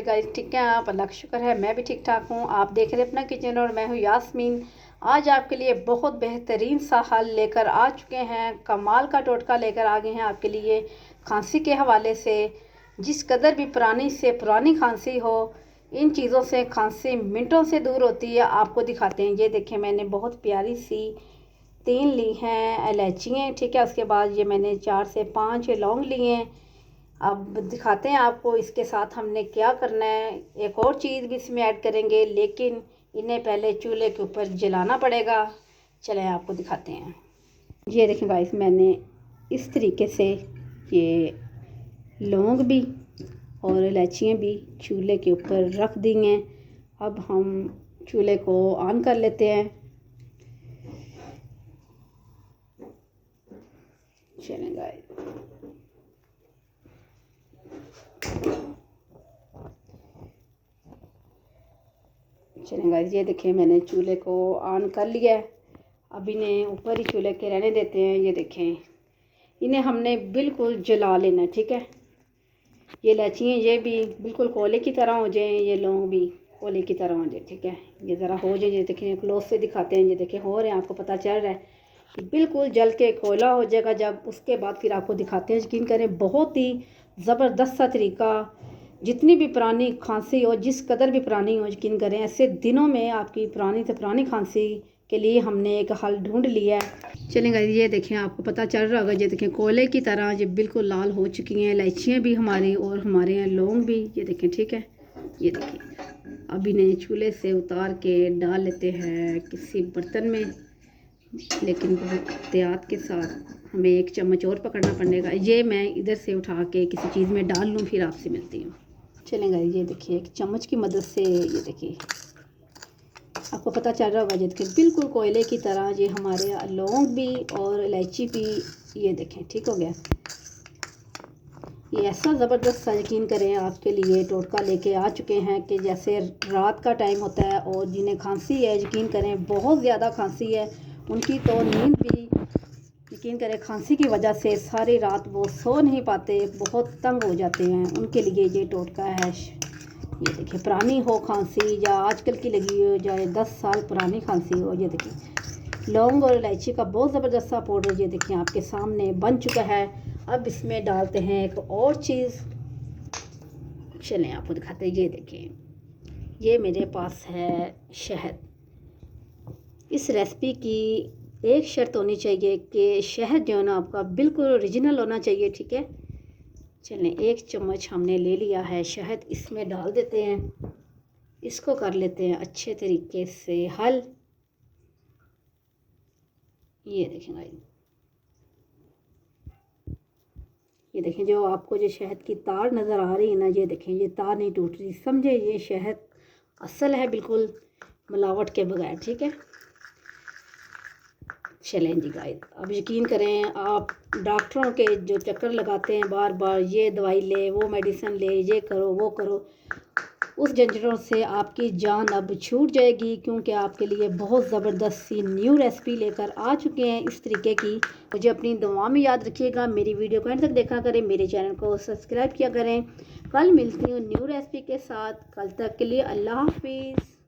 मेरे गाइस, ठीक है आप? अल्लाह का शुक्र है मैं भी ठीक ठाक हूँ। आप देख रहे हैं अपना किचन और मैं हूँ यास्मीन। आज आपके लिए बहुत बेहतरीन सा हल लेकर आ चुके हैं, कमाल का टोटका लेकर आ गए हैं आपके लिए खांसी के हवाले से। जिस कदर भी पुरानी से पुरानी खांसी हो, इन चीज़ों से खांसी मिनटों से दूर होती है। आपको दिखाते हैं। ये देखें, मैंने बहुत प्यारी सी 3 ली हैं इलायचियाँ, ठीक है। उसके बाद ये मैंने 4 से 5 लौंग लिए हैं। अब दिखाते हैं आपको इसके साथ हमने क्या करना है। एक और चीज़ भी इसमें ऐड करेंगे, लेकिन इन्हें पहले चूल्हे के ऊपर जलाना पड़ेगा। चलें आपको दिखाते हैं। ये देखें गाइस, मैंने इस तरीके से ये लौंग भी और इलायचियाँ भी चूल्हे के ऊपर रख दी हैं। अब हम चूल्हे को ऑन कर लेते हैं। चलें गाइस, चलें गाइस, ये देखें मैंने चूल्हे को ऑन कर लिया है। अब इन्हें ऊपर ही चूल्हे के रहने देते हैं। ये देखें, इन्हें हमने बिल्कुल जला लेना है, ठीक है। ये इलायचियाँ ये भी बिल्कुल कोयले की तरह हो जाएं, ये लौंग भी कोयले की तरह हो जाए, ठीक है। ये ज़रा हो जाए। ये देखें, क्लोज से दिखाते हैं। ये देखें हो रहे हैं, आपको पता चल रहा है कि बिल्कुल जल के कोयला हो जाएगा जब। उसके बाद फिर आपको दिखाते हैं। यकीन करें, बहुत ही ज़बरदस्त सा तरीका। जितनी भी पुरानी खांसी हो, जिस कदर भी पुरानी हो, यकीन करें ऐसे दिनों में आपकी पुरानी से पुरानी खांसी के लिए हमने एक हल ढूंढ लिया है। चलें गाइस, ये देखें, आपको पता चल रहा होगा। ये देखें कोयले की तरह ये बिल्कुल लाल हो चुकी हैं इलायचियाँ भी हमारी, और हमारे यहाँ लौंग भी। ये देखें, ठीक है। ये देखें, अब इन्हें चूल्हे से उतार के डाल लेते हैं किसी बर्तन में, लेकिन बहुत एहतियात के साथ। हमें एक चम्मच और पकड़ना पड़ेगा। ये मैं इधर से उठा के किसी चीज़ में डाल लूँ, फिर आपसे मिलती हूँ। चलेंगे, ये देखिए एक चम्मच की मदद से, ये देखिए आपको पता चल रहा होगा। ये देखिए बिल्कुल कोयले की तरह ये हमारे लौंग भी और इलायची भी, ये देखें, ठीक हो गया। ये ऐसा ज़बरदस्त सा, यकीन करें, आपके लिए टोटका लेके आ चुके हैं कि जैसे रात का टाइम होता है और जिन्हें खांसी है, यकीन करें बहुत ज़्यादा खांसी है, उनकी तो नींद भी, यकीन करें, खांसी की वजह से सारी रात वो सो नहीं पाते, बहुत तंग हो जाते हैं। उनके लिए ये टोटका है। ये देखिए, पुरानी हो खांसी या आजकल की लगी हो, चाहे 10 साल पुरानी खांसी हो, ये देखिए लौंग और इलायची का बहुत ज़बरदस्त सा पाउडर ये देखिए आपके सामने बन चुका है। अब इसमें डालते हैं एक और चीज़। चलें आपको दिखाते हैं। ये देखें, ये मेरे पास है शहद। इस रेसिपी की एक शर्त होनी चाहिए कि शहद जो है ना आपका बिल्कुल ओरिजिनल होना चाहिए, ठीक है। चलें, 1 चम्मच हमने ले लिया है शहद, इसमें डाल देते हैं। इसको कर लेते हैं अच्छे तरीके से हल। ये देखें गाइस, ये देखें, जो आपको जो शहद की तार नज़र आ रही है ना, ये देखें, ये तार नहीं टूट रही, समझे। ये शहद असल है, बिल्कुल मिलावट के बगैर, ठीक है। चलें जी गाइस, अब यकीन करें, आप डॉक्टरों के जो चक्कर लगाते हैं बार बार, ये दवाई ले, वो मेडिसिन ले, ये करो, वो करो, उस झंझटों से आपकी जान अब छूट जाएगी, क्योंकि आपके लिए बहुत ज़बरदस्त सी न्यू रेसिपी लेकर आ चुके हैं इस तरीके की। मुझे अपनी दुआ में याद रखिएगा। मेरी वीडियो को एंड तक देखा करें, मेरे चैनल को सब्सक्राइब किया करें। कल मिलती हूँ न्यू रेसिपी के साथ। कल तक के लिए अल्लाह हाफिज़।